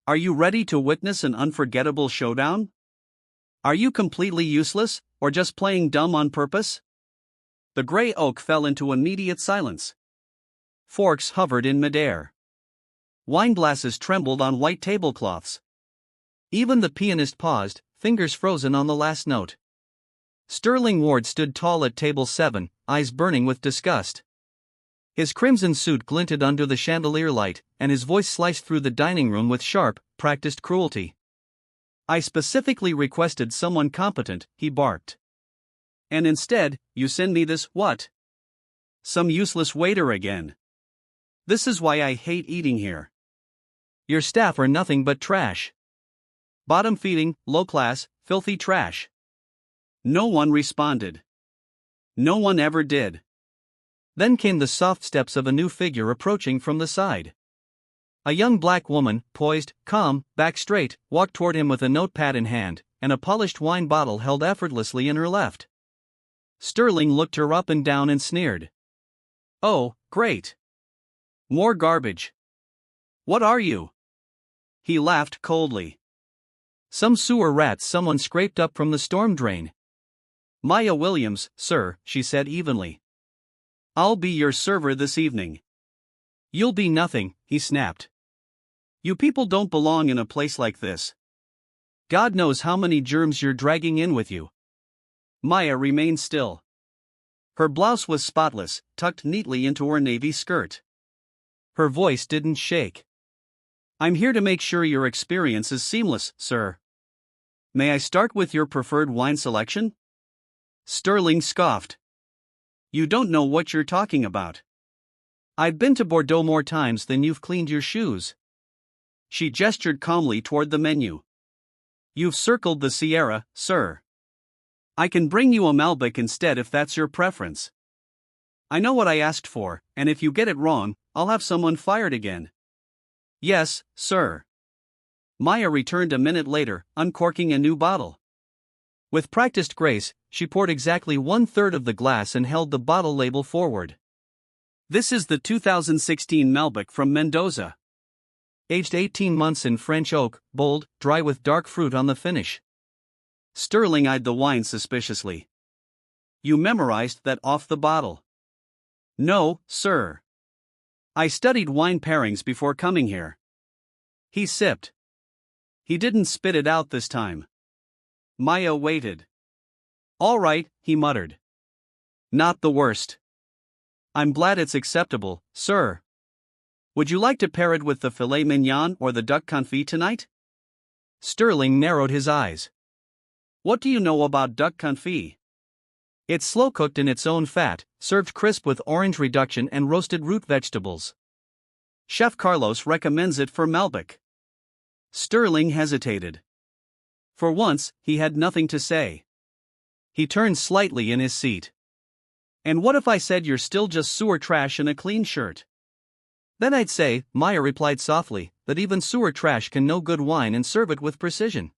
Are you ready to witness an unforgettable showdown? Are you completely useless, or just playing dumb on purpose? The gray oak fell into immediate silence. Forks hovered in midair. Wine glasses trembled on white tablecloths. Even the pianist paused, fingers frozen on the last note. Sterling Ward stood tall at table 7, eyes burning with disgust. His crimson suit glinted under the chandelier light, and his voice sliced through the dining room with sharp, practiced cruelty. I specifically requested someone competent, he barked. And instead, you send me this, what? Some useless waiter again. This is why I hate eating here. Your staff are nothing but trash. Bottom-feeding, low-class, filthy trash. No one responded. No one ever did. Then came the soft steps of a new figure approaching from the side. A young black woman, poised, calm, back straight, walked toward him with a notepad in hand, and a polished wine bottle held effortlessly in her left. Sterling looked her up and down and sneered. Oh, great. More garbage. What are you? He laughed coldly. Some sewer rats someone scraped up from the storm drain. Maya Williams, sir, she said evenly. I'll be your server this evening. You'll be nothing, he snapped. You people don't belong in a place like this. God knows how many germs you're dragging in with you. Maya remained still. Her blouse was spotless, tucked neatly into her navy skirt. Her voice didn't shake. I'm here to make sure your experience is seamless, sir. May I start with your preferred wine selection? Sterling scoffed. You don't know what you're talking about. I've been to Bordeaux more times than you've cleaned your shoes. She gestured calmly toward the menu. You've circled the Sierra, sir. I can bring you a Malbec instead if that's your preference. I know what I asked for, and if you get it wrong, I'll have someone fired again. Yes, sir. Maya returned a minute later, uncorking a new bottle. With practiced grace, she poured exactly 1/3 of the glass and held the bottle label forward. This is the 2016 Malbec from Mendoza. Aged 18 months in French oak, bold, dry with dark fruit on the finish. Sterling eyed the wine suspiciously. You memorized that off the bottle? No, sir. I studied wine pairings before coming here. He sipped. He didn't spit it out this time. Maya waited. All right, he muttered. Not the worst. I'm glad it's acceptable, sir. Would you like to pair it with the filet mignon or the duck confit tonight? Sterling narrowed his eyes. What do you know about duck confit? It's slow-cooked in its own fat, served crisp with orange reduction and roasted root vegetables. Chef Carlos recommends it for Malbec. Sterling hesitated. For once, he had nothing to say. He turned slightly in his seat. And what if I said you're still just sewer trash in a clean shirt? Then I'd say, Maya replied softly, that even sewer trash can know good wine and serve it with precision.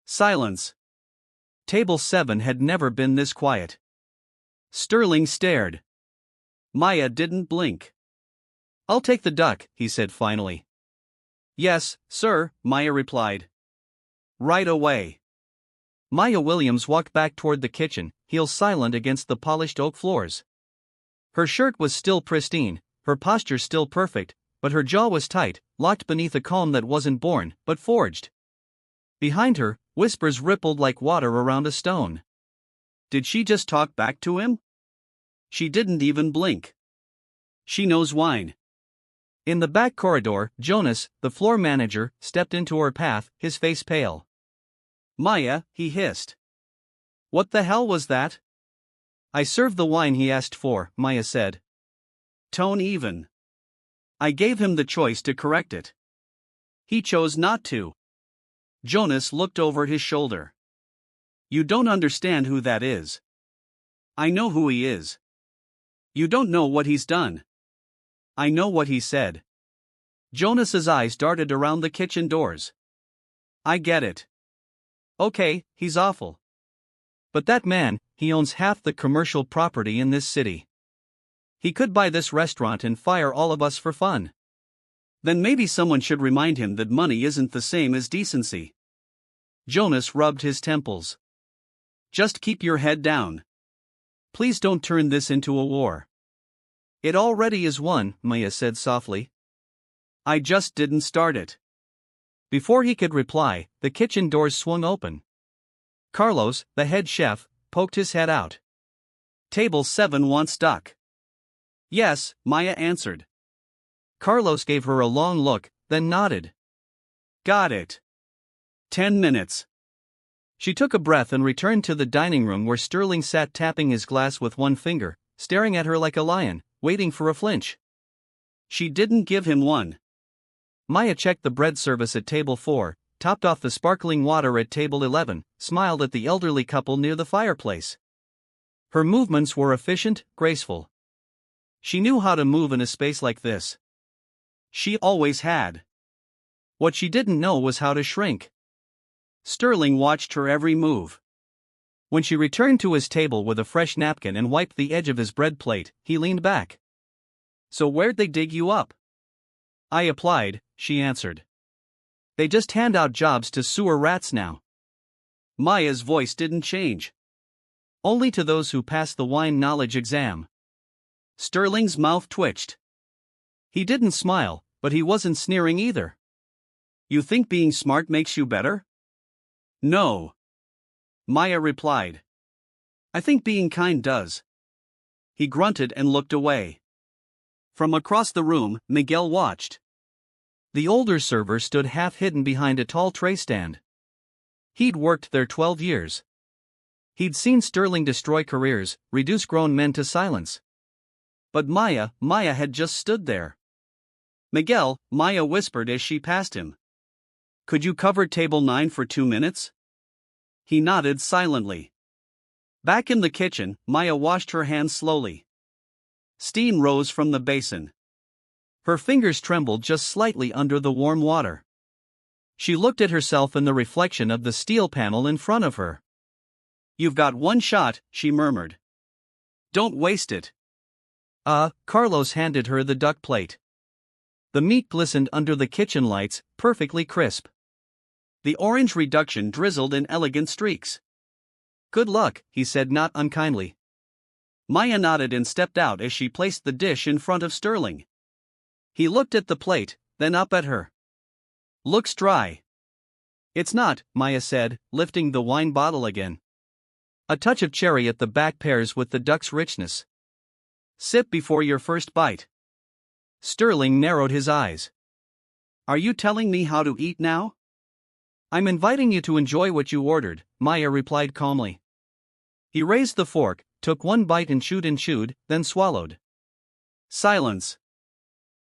Silence. Table 7 had never been this quiet. Sterling stared. Maya didn't blink. I'll take the duck, he said finally. Yes, sir, Maya replied. Right away. Maya Williams walked back toward the kitchen, heels silent against the polished oak floors. Her shirt was still pristine, her posture still perfect, but her jaw was tight, locked beneath a calm that wasn't born, but forged. Behind her, whispers rippled like water around a stone. Did she just talk back to him? She didn't even blink. She knows wine. In the back corridor, Jonas, the floor manager, stepped into her path, his face pale. Maya, he hissed. What the hell was that? I served the wine he asked for, Maya said. Tone even. I gave him the choice to correct it. He chose not to. Jonas looked over his shoulder. You don't understand who that is. I know who he is. You don't know what he's done. I know what he said. Jonas's eyes darted around the kitchen doors. I get it. Okay, he's awful. But that man, he owns half the commercial property in this city. He could buy this restaurant and fire all of us for fun. Then maybe someone should remind him that money isn't the same as decency. Jonas rubbed his temples. Just keep your head down. Please don't turn this into a war. It already is one, Maya said softly. I just didn't start it. Before he could reply, the kitchen doors swung open. Carlos, the head chef, poked his head out. Table 7 wants duck. Yes, Maya answered. Carlos gave her a long look, then nodded. Got it. 10 minutes. She took a breath and returned to the dining room where Sterling sat tapping his glass with one finger, staring at her like a lion, waiting for a flinch. She didn't give him one. Maya checked the bread service at table 4, topped off the sparkling water at table 11, smiled at the elderly couple near the fireplace. Her movements were efficient, graceful. She knew how to move in a space like this. She always had. What she didn't know was how to shrink. Sterling watched her every move. When she returned to his table with a fresh napkin and wiped the edge of his bread plate, he leaned back. So where'd they dig you up? I applied, she answered. They just hand out jobs to sewer rats now. Maya's voice didn't change. Only to those who pass the wine knowledge exam. Sterling's mouth twitched. He didn't smile, but he wasn't sneering either. You think being smart makes you better? No. Maya replied. I think being kind does. He grunted and looked away. From across the room, Miguel watched. The older server stood half hidden behind a tall tray stand. He'd worked there 12 years. He'd seen Sterling destroy careers, reduce grown men to silence. But Maya had just stood there. Miguel, Maya whispered as she passed him. Could you cover table 9 for 2 minutes? He nodded silently. Back in the kitchen, Maya washed her hands slowly. Steam rose from the basin. Her fingers trembled just slightly under the warm water. She looked at herself in the reflection of the steel panel in front of her. You've got one shot, she murmured. Don't waste it. Carlos handed her the duck plate. The meat glistened under the kitchen lights, perfectly crisp. The orange reduction drizzled in elegant streaks. Good luck, he said not unkindly. Maya nodded and stepped out as she placed the dish in front of Sterling. He looked at the plate, then up at her. Looks dry. It's not, Maya said, lifting the wine bottle again. A touch of cherry at the back pairs with the duck's richness. Sip before your first bite. Sterling narrowed his eyes. Are you telling me how to eat now? I'm inviting you to enjoy what you ordered, Maya replied calmly. He raised the fork, took one bite and chewed, then swallowed. Silence.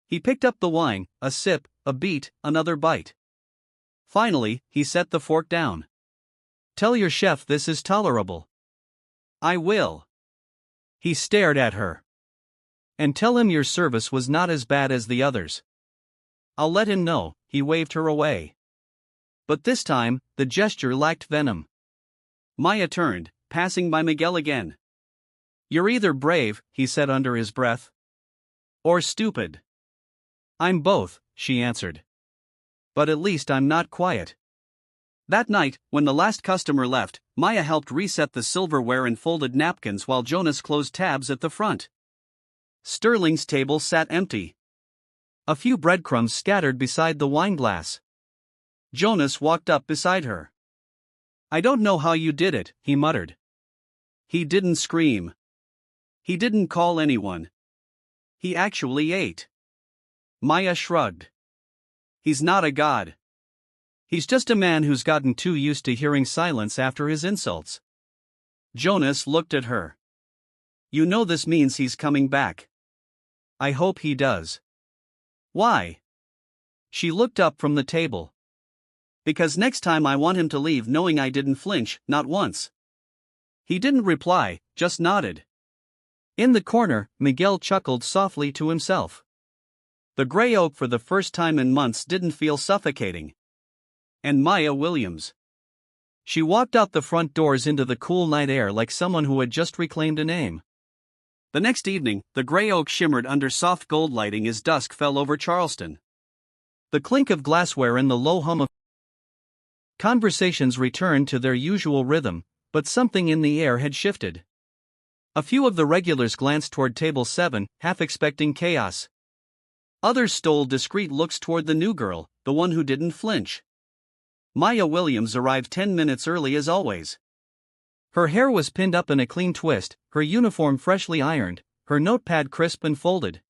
He picked up the wine, a sip, a beat, another bite. Finally, he set the fork down. Tell your chef this is tolerable. I will. He stared at her. And tell him your service was not as bad as the others. I'll let him know, he waved her away. But this time, the gesture lacked venom. Maya turned, passing by Miguel again. You're either brave, he said under his breath. Or stupid. I'm both, she answered. But at least I'm not quiet. That night, when the last customer left, Maya helped reset the silverware and folded napkins while Jonas closed tabs at the front. Sterling's table sat empty. A few breadcrumbs scattered beside the wineglass. Jonas walked up beside her. I don't know how you did it, he muttered. He didn't scream. He didn't call anyone. He actually ate. Maya shrugged. He's not a god. He's just a man who's gotten too used to hearing silence after his insults. Jonas looked at her. You know this means he's coming back. I hope he does. Why? She looked up from the table. Because next time I want him to leave knowing I didn't flinch, not once. He didn't reply, just nodded. In the corner, Miguel chuckled softly to himself. The gray oak for the first time in months didn't feel suffocating. And Maya Williams. She walked out the front doors into the cool night air like someone who had just reclaimed a name. The next evening, the gray oak shimmered under soft gold lighting as dusk fell over Charleston. The clink of glassware and the low hum of conversations returned to their usual rhythm, but something in the air had shifted. A few of the regulars glanced toward table 7, half expecting chaos. Others stole discreet looks toward the new girl, the one who didn't flinch. Maya Williams arrived 10 minutes early as always. Her hair was pinned up in a clean twist, her uniform freshly ironed, her notepad crisp and folded.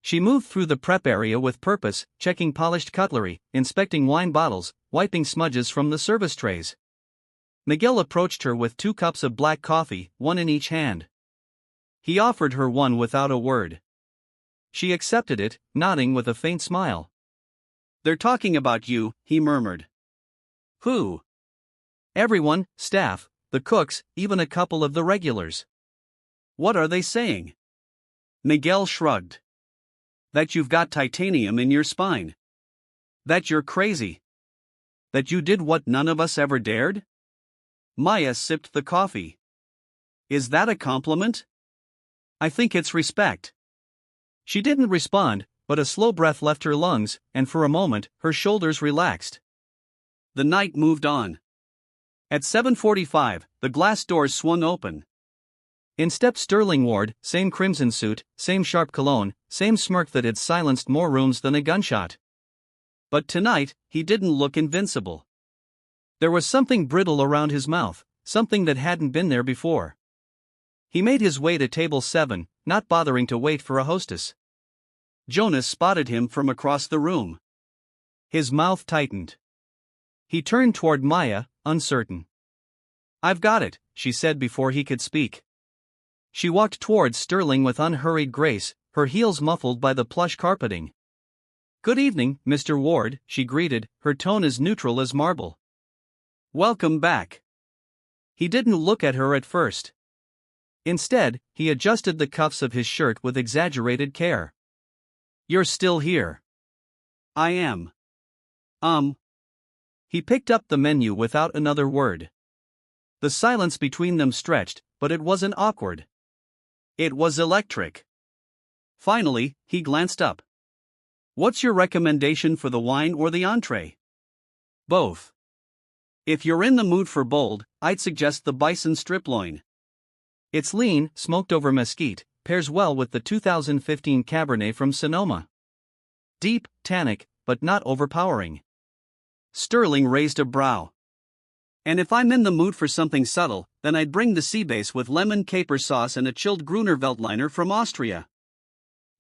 She moved through the prep area with purpose, checking polished cutlery, inspecting wine bottles, wiping smudges from the service trays. Miguel approached her with 2 cups of black coffee, one in each hand. He offered her one without a word. She accepted it, nodding with a faint smile. "They're talking about you," he murmured. "Who?" "Everyone, staff, the cooks, even a couple of the regulars." "What are they saying?" Miguel shrugged. "That you've got titanium in your spine. That you're crazy. That you did what none of us ever dared?" Maya sipped the coffee. "Is that a compliment?" "I think it's respect." She didn't respond, but a slow breath left her lungs, and for a moment, her shoulders relaxed. The night moved on. At 7:45, the glass doors swung open. In stepped Sterling Ward, same crimson suit, same sharp cologne, same smirk that had silenced more rooms than a gunshot. But tonight, he didn't look invincible. There was something brittle around his mouth, something that hadn't been there before. He made his way to table 7, not bothering to wait for a hostess. Jonas spotted him from across the room. His mouth tightened. He turned toward Maya, uncertain. "I've got it," she said before he could speak. She walked towards Sterling with unhurried grace, her heels muffled by the plush carpeting. "Good evening, Mr. Ward," she greeted, her tone as neutral as marble. "Welcome back." He didn't look at her at first. Instead, he adjusted the cuffs of his shirt with exaggerated care. "You're still here." "I am." He picked up the menu without another word. The silence between them stretched, but it wasn't awkward. It was electric. Finally, he glanced up. "What's your recommendation for the wine or the entree?" "Both." "If you're in the mood for bold, I'd suggest the bison strip loin. It's lean, smoked over mesquite, pairs well with the 2015 Cabernet from Sonoma. Deep, tannic, but not overpowering." Sterling raised a brow. "And if I'm in the mood for something subtle, then I'd bring the sea base with lemon caper sauce and a chilled Gruner Veltliner from Austria."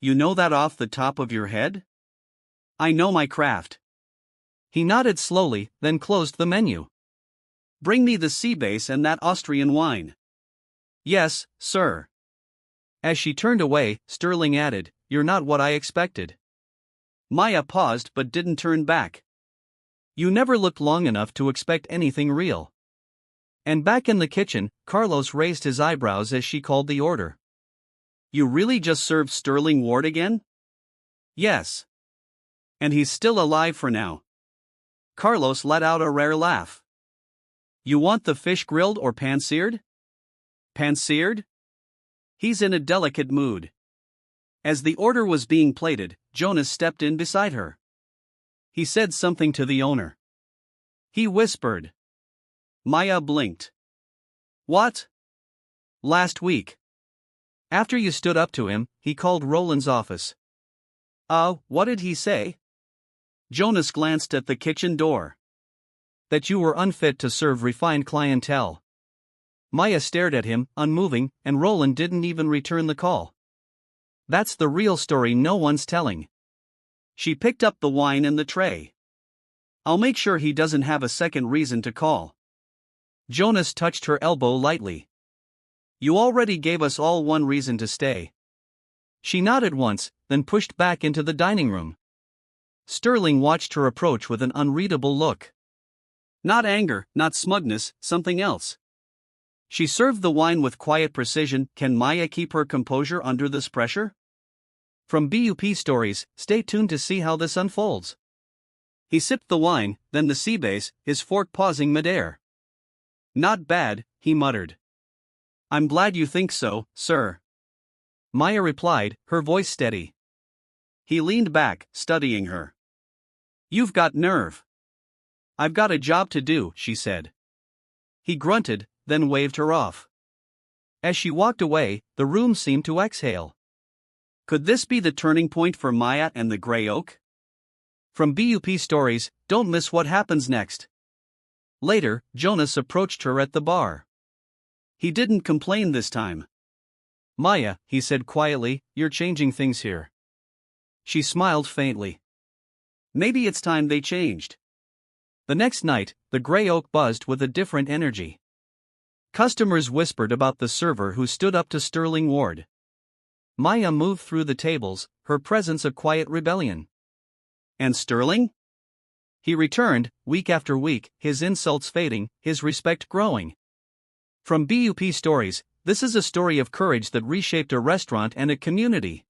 "You know that off the top of your head?" "I know my craft." He nodded slowly, then closed the menu. "Bring me the sea base and that Austrian wine." "Yes, sir." As she turned away, Sterling added, "You're not what I expected." Maya paused but didn't turn back. "You never looked long enough to expect anything real." And back in the kitchen, Carlos raised his eyebrows as she called the order. "You really just served Sterling Ward again?" "Yes." "And he's still alive for now." Carlos let out a rare laugh. "You want the fish grilled or pan-seared?" "Pan-seared?" "He's in a delicate mood." As the order was being plated, Jonas stepped in beside her. He said something to the owner. He whispered. Maya blinked. "What?" "Last week. After you stood up to him, he called Roland's office." What did he say?" Jonas glanced at the kitchen door. "That you were unfit to serve refined clientele." Maya stared at him, unmoving, and Roland didn't even return the call. That's the real story no one's telling. She picked up the wine and the tray. "I'll make sure he doesn't have a second reason to call." Jonas touched her elbow lightly. "You already gave us all one reason to stay." She nodded once, then pushed back into the dining room. Sterling watched her approach with an unreadable look. Not anger, not smugness, something else. She served the wine with quiet precision. Can Maya keep her composure under this pressure? From BUP Stories, stay tuned to see how this unfolds. He sipped the wine, then the sea base, his fork pausing midair. "Not bad," he muttered. "I'm glad you think so, sir." Maya replied, her voice steady. He leaned back, studying her. You've got nerve. I've got a job to do, she said. He grunted, then waved her off. As she walked away, the room seemed to exhale. Could this be the turning point for Maya and the Grey Oak? From BUP Stories, don't miss what happens next. Later, Jonas approached her at the bar. He didn't complain this time. Maya, he said quietly, you're changing things here. She smiled faintly. Maybe it's time they changed. The next night, the Grey Oak buzzed with a different energy. Customers whispered about the server who stood up to Sterling Ward. Maya moved through the tables, her presence a quiet rebellion. And Sterling? He returned, week after week, his insults fading, his respect growing. From BUP Stories, this is a story of courage that reshaped a restaurant and a community.